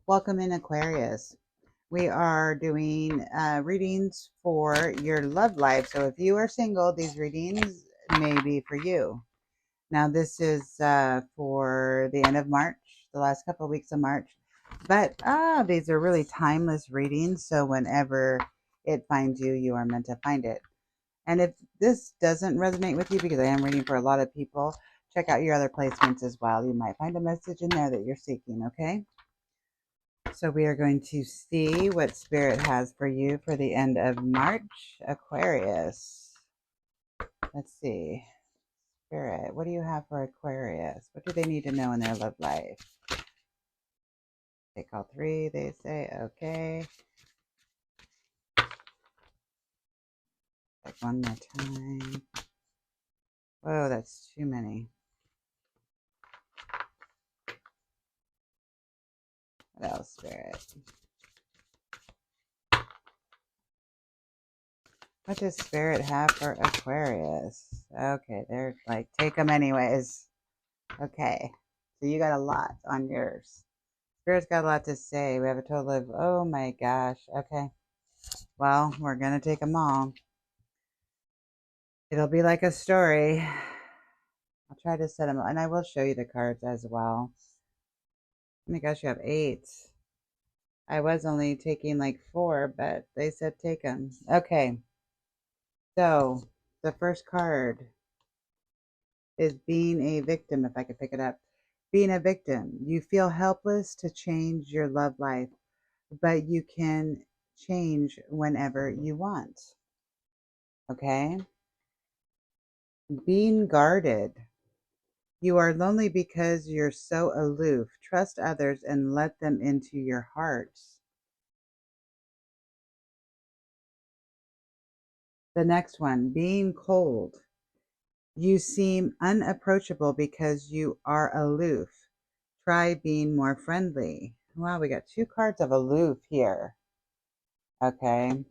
Welcome in, Aquarius. We are doing readings for your love life. So if you are single, these readings may be for you. Now, this is for the end of March, the last couple of weeks of March. But these are really timeless readings. So whenever it finds you, you are meant to find it. And if this doesn't resonate with you, because I am reading for a lot of people, check out your other placements as well. You might find a message in there that you're seeking, okay? So we are going to see what Spirit has for you for the end of March, Aquarius. Let's see. Spirit, what do you have for Aquarius? What do they need to know in their love life? Take all three, they say, okay. Like one more time. Whoa, that's too many. What else, Spirit? What does Spirit have for Aquarius? Okay, they're like, take them anyways. Okay, so you got a lot on yours. Spirit's got a lot to say. We have a total of, oh my gosh. Okay. Well, we're going to take them all. It'll be like a story. I'll try to set them, and I will show you the cards as well. Oh my gosh, you have 8. I was only taking like 4, but they said take them. Okay. So the first card is being a victim, if I could pick it up. Being a victim. You feel helpless to change your love life, but you can change whenever you want. Okay? Being guarded. You are lonely because you're so aloof. Trust others and let them into your hearts. The next one, being cold. You seem unapproachable because you are aloof. Try being more friendly. Wow, we got 2 cards of aloof here. Okay.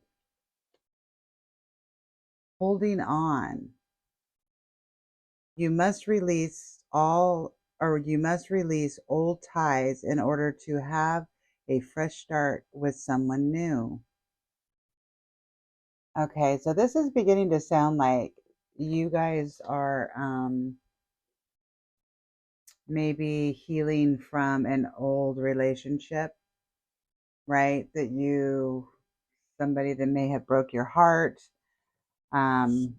Holding on. You must release you must release old ties in order to have a fresh start with someone new. Okay, so this is beginning to sound like you guys are maybe healing from an old relationship, right? Somebody that may have broke your heart. Um,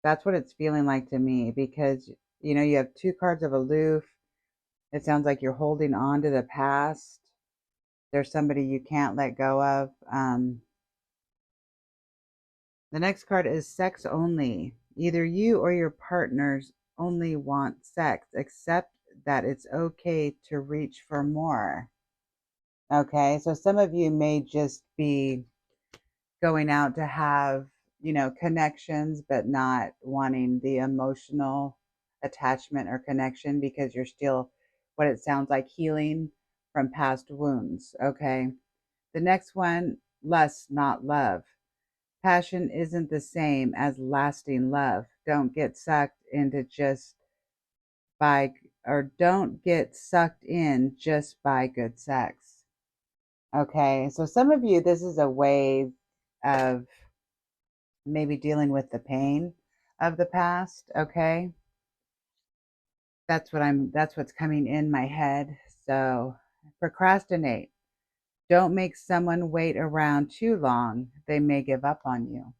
that's what it's feeling like to me because, you have 2 cards of aloof. It sounds like you're holding on to the past. There's somebody you can't let go of. The next card is sex only. Either you or your partners only want sex, except that it's okay to reach for more. Okay, so some of you may just be going out to have, connections, but not wanting the emotional attachment or connection because you're still, what it sounds like, healing from past wounds. Okay, the next one, lust, not love. Passion isn't the same as lasting love. Don't get sucked into just by, or don't get sucked in just by good sex. Okay, so some of you, this is a way of maybe dealing with the pain of the past. Okay, that's what's coming in my head. So procrastinate. Don't make someone wait around too long. They may give up on you.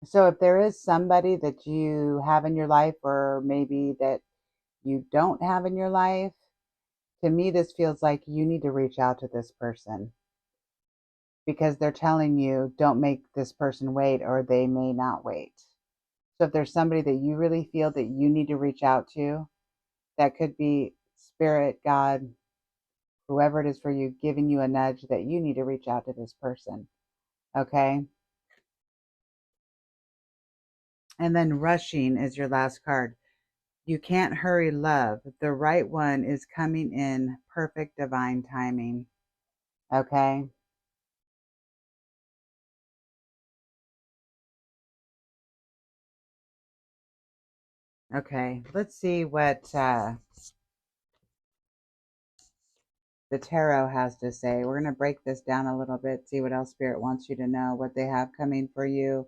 So if there is somebody that you have in your life, or maybe that you don't have in your life, to me, this feels like you need to reach out to this person because they're telling you don't make this person wait or they may not wait. So if there's somebody that you really feel that you need to reach out to, that could be spirit, God, whoever it is for you, giving you a nudge that you need to reach out to this person. Okay. And then rushing is your last card. You can't hurry love. The right one is coming in perfect divine timing. Okay. Okay. Let's see what the tarot has to say. We're going to break this down a little bit, see what else Spirit wants you to know, what they have coming for you.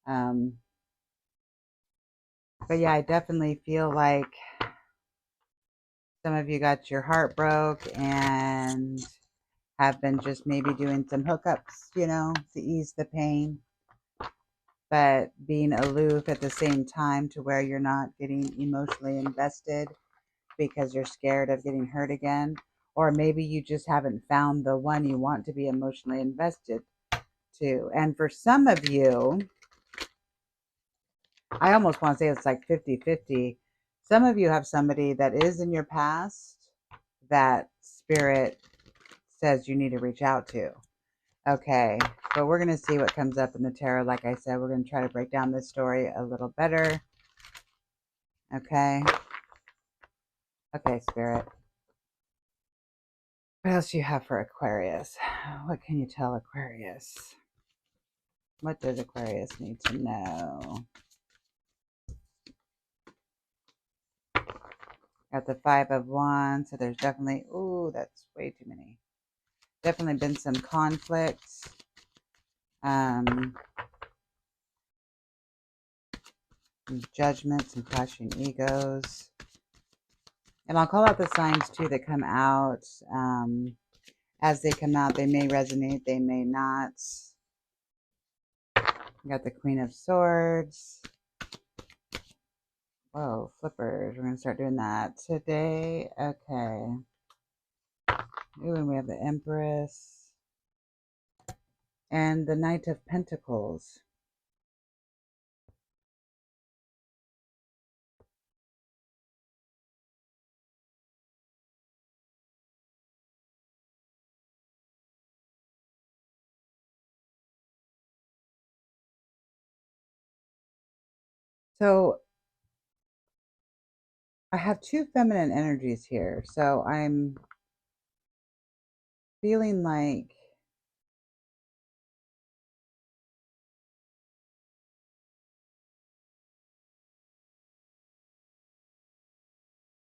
Um, but yeah, I definitely feel like some of you got your heart broke and have been just maybe doing some hookups, to ease the pain, but being aloof at the same time to where you're not getting emotionally invested because you're scared of getting hurt again. Or maybe you just haven't found the one you want to be emotionally invested to. And for some of you, I almost want to say it's like 50-50. Some of you have somebody that is in your past that Spirit says you need to reach out to. Okay, but we're going to see what comes up in the tarot. Like I said, we're going to try to break down this story a little better. Okay. Okay, Spirit. What else do you have for Aquarius? What can you tell Aquarius? What does Aquarius need to know? Got the Five of Wands, so there's definitely, ooh, that's way too many. Definitely been some conflicts. Some judgments and clashing egos. And I'll call out the signs too that come out. As they come out, they may resonate, they may not. We got the Queen of Swords. Whoa, flippers. We're going to start doing that today. Okay. Ooh, and we have the Empress. And the Knight of Pentacles. So I have two feminine energies here. So I'm feeling like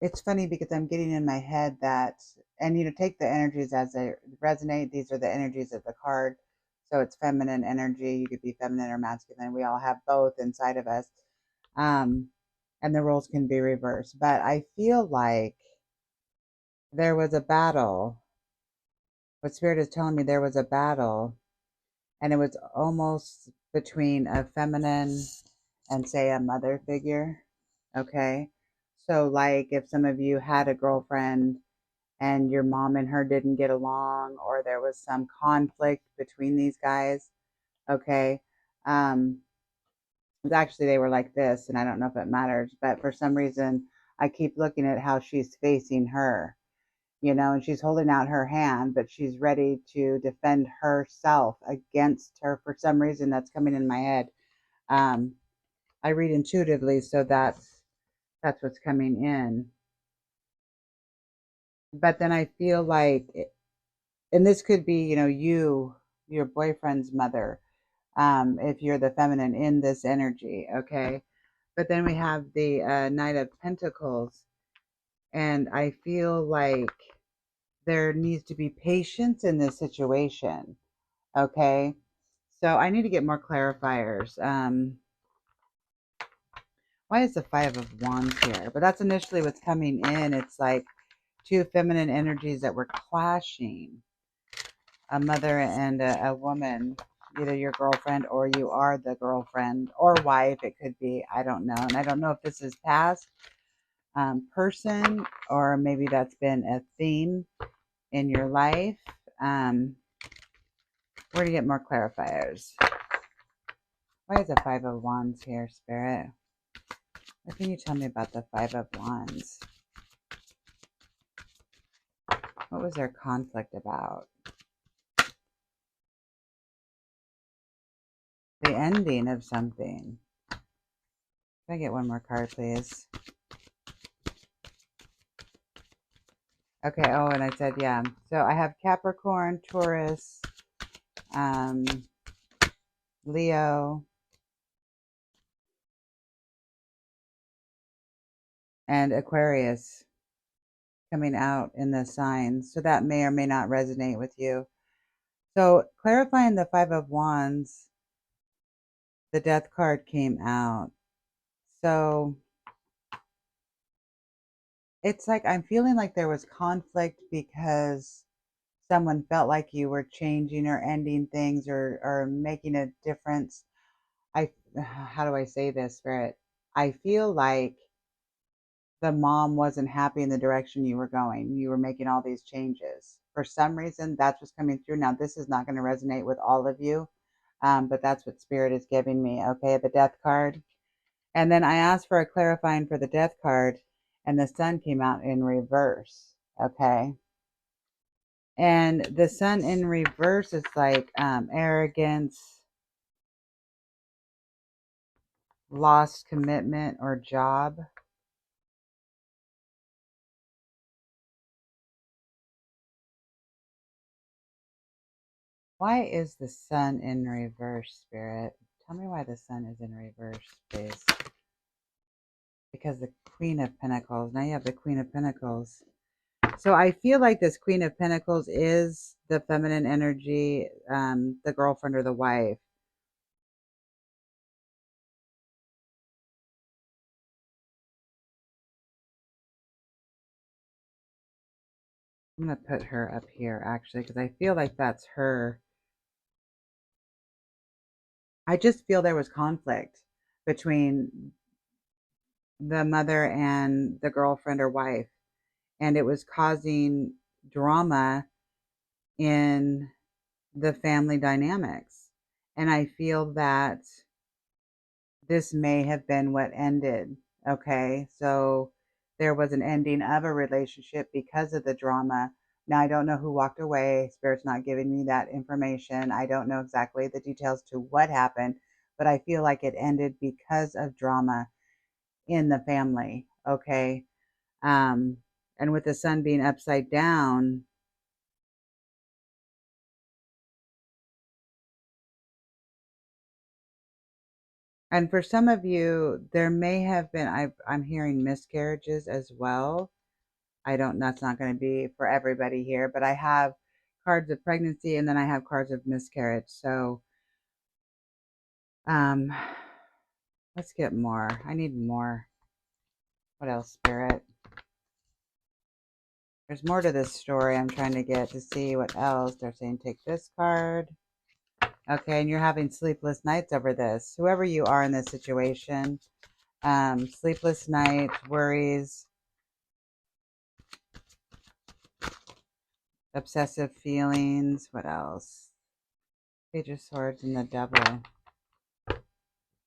it's funny because I'm getting in my head that, and take the energies as they resonate. These are the energies of the card. So it's feminine energy. You could be feminine or masculine. We all have both inside of us. Um, and the roles can be reversed. But I feel like there was a battle. What Spirit is telling me, there was a battle, and it was almost between a feminine and, say, a mother figure. Okay. So, like, if some of you had a girlfriend and your mom and her didn't get along, or there was some conflict between these guys, okay. Actually, they were like this, and I don't know if it matters, but for some reason, I keep looking at how she's facing her, and she's holding out her hand, but she's ready to defend herself against her. For some reason, that's coming in my head. Um, I read intuitively, so that's what's coming in. But then I feel like, and this could be, your boyfriend's mother, if you're the feminine in this energy, okay? But then we have the Knight of Pentacles, and I feel like there needs to be patience in this situation, okay? So I need to get more clarifiers. Why is the Five of Wands here? But that's initially what's coming in. It's like two feminine energies that were clashing, a mother and a woman, either your girlfriend or you are the girlfriend or wife. It could be, I don't know. And I don't know if this is past person, or maybe that's been a theme in your life. We're going to get more clarifiers. Why is the Five of Wands here, Spirit? What can you tell me about the Five of Wands? What was their conflict about? The ending of something. Can I get one more card, please? Okay, oh, and I said, yeah. So I have Capricorn, Taurus, Leo, and Aquarius. coming out in the signs. So that may or may not resonate with you. So clarifying the Five of Wands, the Death card came out. So it's like I'm feeling like there was conflict because someone felt like you were changing or ending things or making a difference. I how do I say this, Spirit? I feel like the mom wasn't happy in the direction you were going. You were making all these changes. For some reason, that's what's coming through. Now, this is not going to resonate with all of you, but that's what Spirit is giving me. Okay, the Death card. And then I asked for a clarifying for the Death card, and the Sun came out in reverse. Okay. And the Sun in reverse is like arrogance, lost commitment or job. Why is the Sun in reverse, Spirit? Tell me why the Sun is in reverse, please. Because the Queen of Pentacles. Now you have the Queen of Pentacles. So I feel like this Queen of Pentacles is the feminine energy, the girlfriend or the wife. I'm going to put her up here, actually, because I feel like that's her. I just feel there was conflict between the mother and the girlfriend or wife, and it was causing drama in the family dynamics. And I feel that this may have been what ended. Okay. So there was an ending of a relationship because of the drama. Now, I don't know who walked away. Spirit's not giving me that information. I don't know exactly the details to what happened, but I feel like it ended because of drama in the family. Okay. Um, and with the Sun being upside down, and for some of you, there may have been, I'm hearing miscarriages as well. I don't, that's not going to be for everybody here, but I have cards of pregnancy and then I have cards of miscarriage. So, um, let's get more. I need more. What else, Spirit? There's more to this story. I'm trying to get to see what else. They're saying take this card. Okay, and you're having sleepless nights over this. Whoever you are in this situation, sleepless nights, worries, obsessive feelings. What else? Page of Swords and the Devil.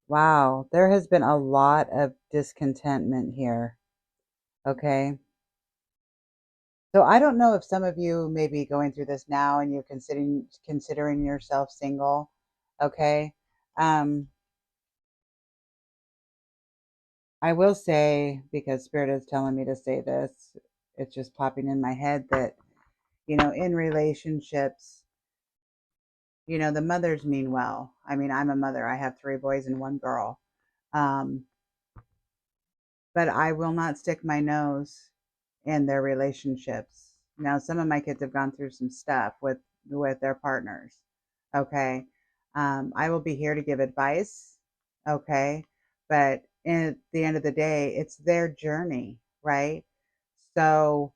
Wow, there has been a lot of discontentment here. Okay. So I don't know if some of you may be going through this now and you're considering yourself single. Okay. Um, I will say, because Spirit is telling me to say this, it's just popping in my head that, in relationships, the mothers mean well. I mean, I'm a mother. I have three boys and one girl. Um, but I will not stick my nose in their relationships. Now, some of my kids have gone through some stuff with their partners. Okay, I will be here to give advice. Okay, but at the end of the day, it's their journey, right? So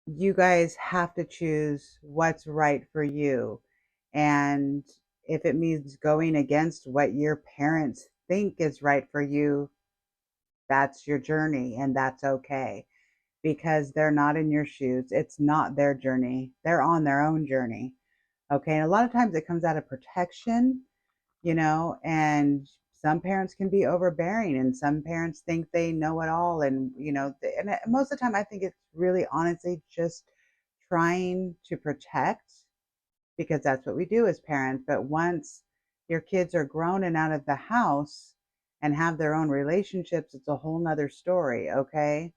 you guys have to choose what's right for you, and if it means going against what your parents think is right for you, that's your journey and that's okay because they're not in your shoes. It's not their journey. They're on their own journey. Okay. And a lot of times it comes out of protection, and some parents can be overbearing and some parents think they know it all. And, and most of the time I think it's really honestly just trying to protect because that's what we do as parents. But once your kids are grown and out of the house and have their own relationships, it's a whole nother story. Okay.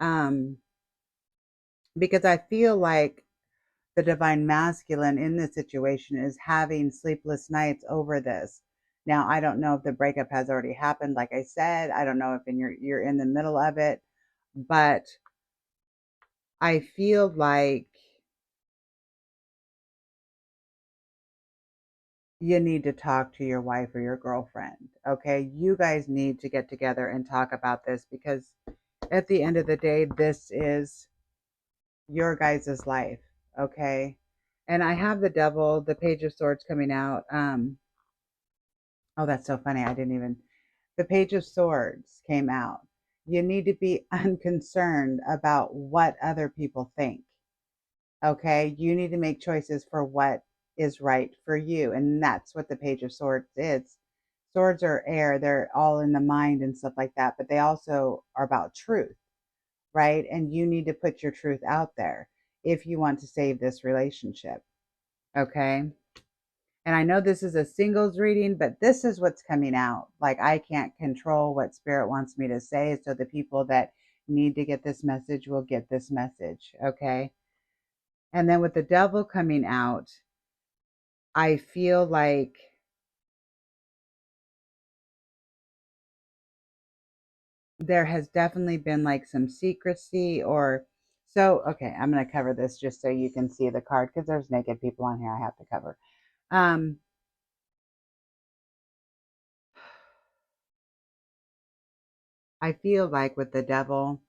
Um, because I feel like the divine masculine in this situation is having sleepless nights over this. Now, I don't know if the breakup has already happened. Like I said, I don't know if you're in the middle of it, but I feel like you need to talk to your wife or your girlfriend. Okay. You guys need to get together and talk about this because at the end of the day, this is your guys' life. Okay. And I have the devil, the page of swords coming out. Oh, that's so funny. I didn't even, the page of swords came out. You need to be unconcerned about what other people think. Okay. You need to make choices for what is right for you. And that's what the page of swords is. Swords are air, they're all in the mind and stuff like that, but they also are about truth, right? And you need to put your truth out there if you want to save this relationship. Okay. And I know this is a singles reading, but this is what's coming out. Like, I can't control what spirit wants me to say. So the people that need to get this message will get this message. Okay. And then with the devil coming out, I feel like there has definitely been like some secrecy or so. Okay. I'm going to cover this just so you can see the card because there's naked people on here I have to cover. Um, I feel like with the devil,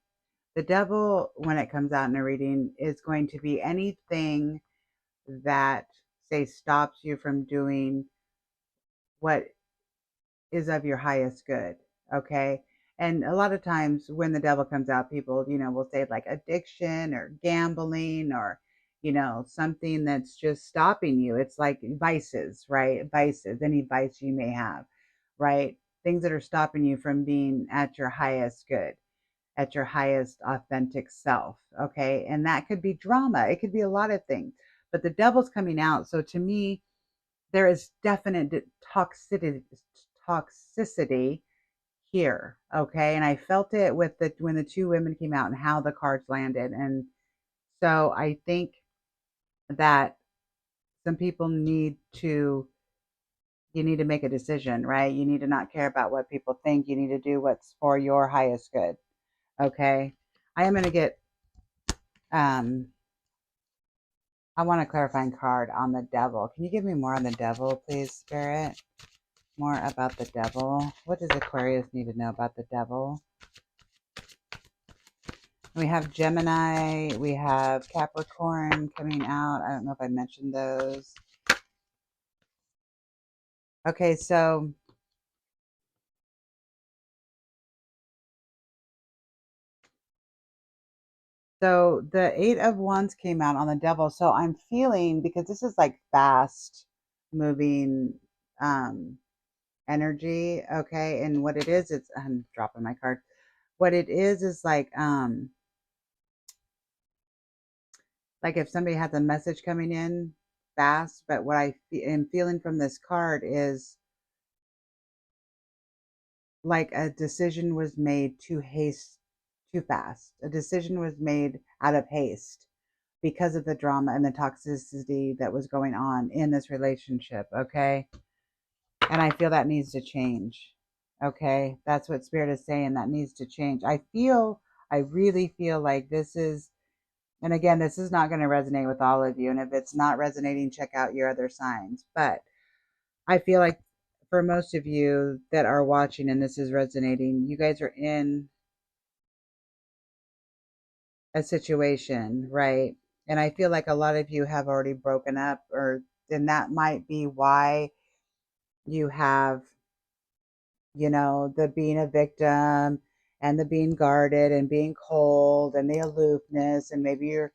when it comes out in a reading, is going to be anything that, say, stops you from doing what is of your highest good. Okay. And a lot of times when the devil comes out, people, will say like addiction or gambling or, something that's just stopping you. It's like vices, right? Vices, any vice you may have, right? Things that are stopping you from being at your highest good, at your highest authentic self. Okay. And that could be drama, it could be a lot of things, but the devil's coming out. So to me, there is definite toxicity here. Okay. And I felt it with the when the two women came out and how the cards landed. And so I think that some people you need to make a decision, right? You need to not care about what people think. You need to do what's for your highest good. Okay. I am going to get um I want a clarifying card on the devil. Can you give me more on the devil, please, Spirit? More about the devil. What does Aquarius need to know about the devil? We have Gemini. We have Capricorn coming out. I don't know if I mentioned those. Okay, so the Eight of Wands came out on the devil. So I'm feeling, because this is like fast moving energy, okay? And what it is, I'm dropping my card. What it is like if somebody has a message coming in fast, but what I am feeling from this card is like a decision was made too fast. A decision was made out of haste because of the drama and the toxicity that was going on in this relationship, okay? And I feel that needs to change. Okay? That's what spirit is saying, that needs to change. I really feel like this is, and again, this is not going to resonate with all of you. And if it's not resonating, check out your other signs. But I feel like for most of you that are watching and this is resonating, you guys are in a situation, right? And I feel like a lot of you have already broken up, or then that might be why you have, the being a victim and the being guarded and being cold and the aloofness, and maybe you're,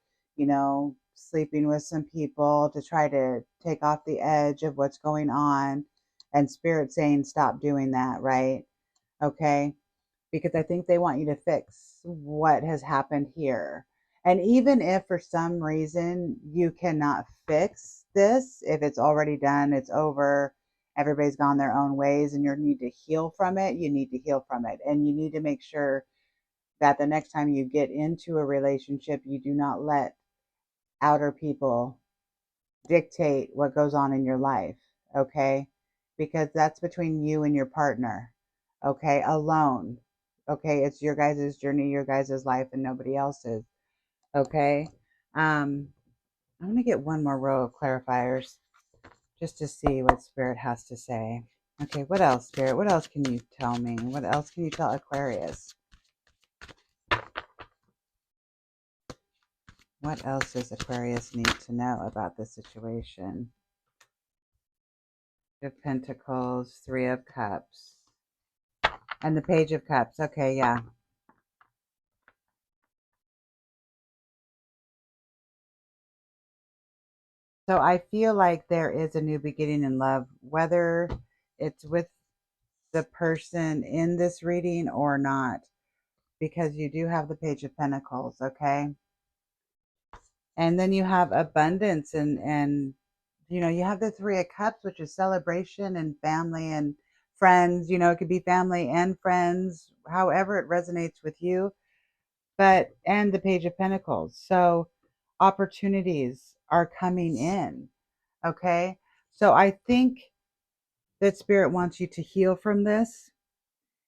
sleeping with some people to try to take off the edge of what's going on, and spirit saying stop doing that, right? Okay, because I think they want you to fix what has happened here. And even if for some reason you cannot fix this, if it's already done, it's over, everybody's gone their own ways, and you need to heal from it, you need to heal from it. And you need to make sure that the next time you get into a relationship, you do not let outer people dictate what goes on in your life, okay? Because that's between you and your partner, okay? Alone, okay? It's your guys' journey, your guys' life, and nobody else's, Okay. I'm going to get one more row of clarifiers just to see what Spirit has to say. Okay, what else, Spirit? What else can you tell me? What else can you tell Aquarius? What else does Aquarius need to know about this situation? Of Pentacles, Three of Cups, and the Page of Cups. Okay, yeah. So I feel like there is a new beginning in love, whether it's with the person in this reading or not, because you do have the Page of Pentacles, okay? And then you have abundance and you know, you have the Three of Cups, which is celebration and family and friends. You know, it could be family and friends, however it resonates with you. But and the Page of Pentacles. So opportunities are coming in. Okay? So I think that Spirit wants you to heal from this,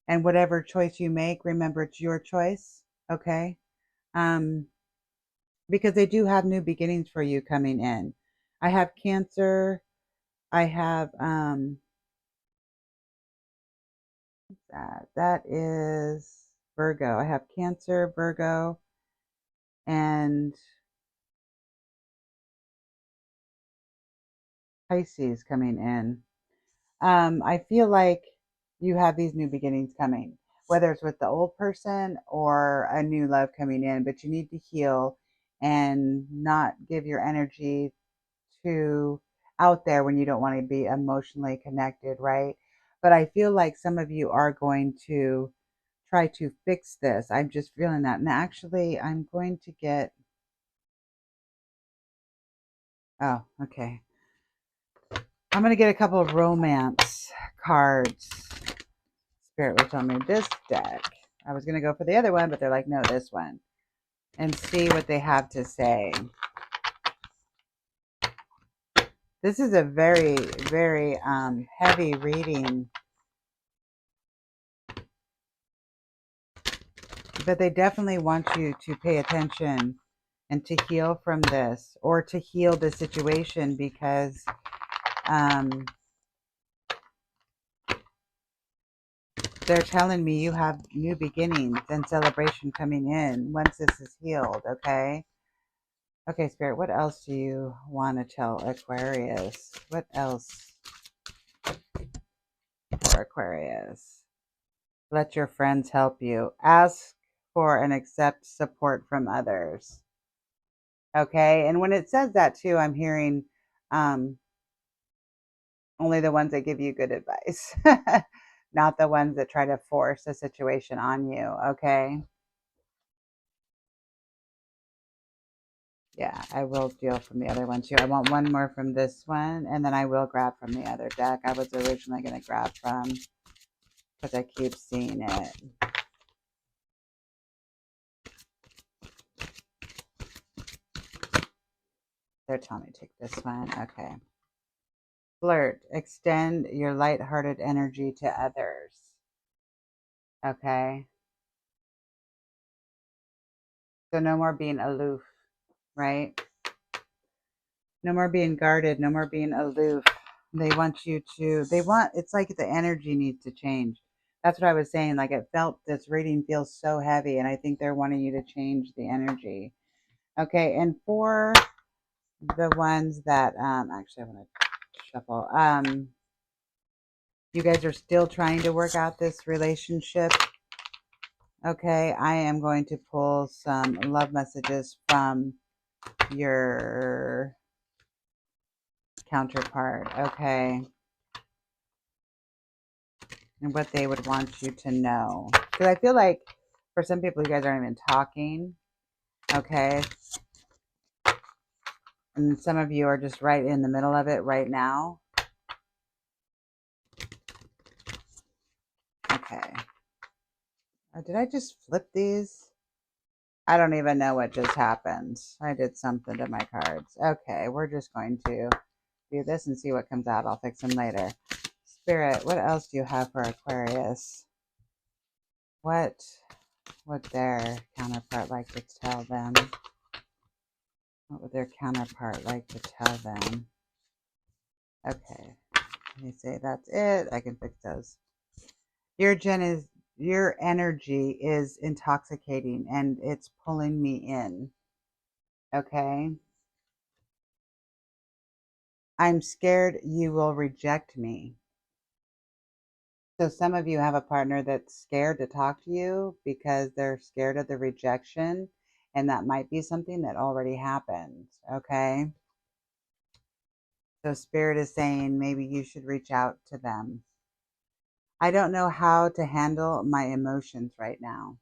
and whatever choice you make, remember it's your choice. Okay? Um because they do have new beginnings for you coming in. I have Cancer, I have that is Virgo. I have Cancer, Virgo, and Pisces coming in. I feel like you have these new beginnings coming, whether it's with the old person or a new love coming in, but you need to heal and not give your energy to out there when you don't want to be emotionally connected, right? But I feel like some of you are going to try to fix this. I'm just feeling that. And actually, I'm going to get, oh, okay. I'm going to get a couple of romance cards. Spirit will tell me this deck. I was going to go for the other one, but they're like, no, this one. And see what they have to say. This is a very, very heavy reading. But they definitely want you to pay attention and to heal from this, or to heal the situation, because they're telling me you have new beginnings and celebration coming in once this is healed, okay? Okay, Spirit, what else do you want to tell Aquarius? What else for Aquarius? Let your friends help you. Ask for and accept support from others. Okay, and when it says that too, I'm hearing only the ones that give you good advice, not the ones that try to force a situation on you, okay? Yeah, I will deal from the other one too. I want one more from this one, and then I will grab from the other deck I was originally going to grab from, because I keep seeing it. They're telling me to take this one. Okay. Flirt. Extend your lighthearted energy to others. Okay. So no more being aloof, right? No more being guarded. No more being aloof. They want you to, it's like the energy needs to change. That's what I was saying. Like, it felt, this reading feels so heavy, and I think they're wanting you to change the energy. Okay. And for the ones that, actually, I'm going to shuffle. You guys are still trying to work out this relationship. Okay. I am going to pull some love messages from your counterpart. Okay. And what they would want you to know. Because I feel like for some people, you guys aren't even talking. Okay. And some of you are just right in the middle of it right now. Okay. Did I just flip these? I don't even know what just happened. I did something to my cards. Okay, we're just going to do this and see what comes out. I'll fix them later. Spirit, what else do you have for Aquarius? What would their counterpart like to tell them? What would their counterpart like to tell them? Okay, let me say that's it. I can fix those. Your energy is intoxicating and it's pulling me in. Okay. I'm scared you will reject me. So some of you have a partner that's scared to talk to you because they're scared of the rejection, and that might be something that already happened. Okay. So Spirit is saying maybe you should reach out to them. I don't know how to handle my emotions right now.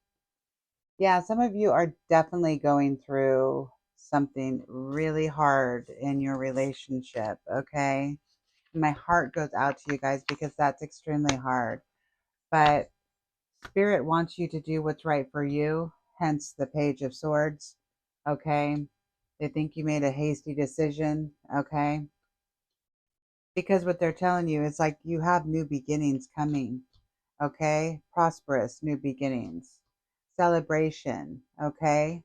Yeah, some of you are definitely going through something really hard in your relationship, okay? My heart goes out to you guys because that's extremely hard. But Spirit wants you to do what's right for you, hence the Page of Swords, okay? They think you made a hasty decision, okay? Because what they're telling you is like you have new beginnings coming, okay? Prosperous new beginnings, celebration, okay?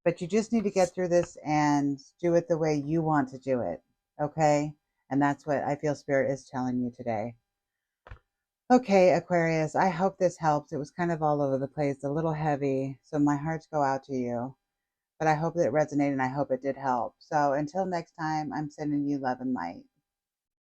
But you just need to get through this and do it the way you want to do it, okay? And that's what I feel Spirit is telling you today. Okay, Aquarius, I hope this helps. It was kind of all over the place, a little heavy, so my hearts go out to you. But I hope that it resonated and I hope it did help. So until next time, I'm sending you love and light.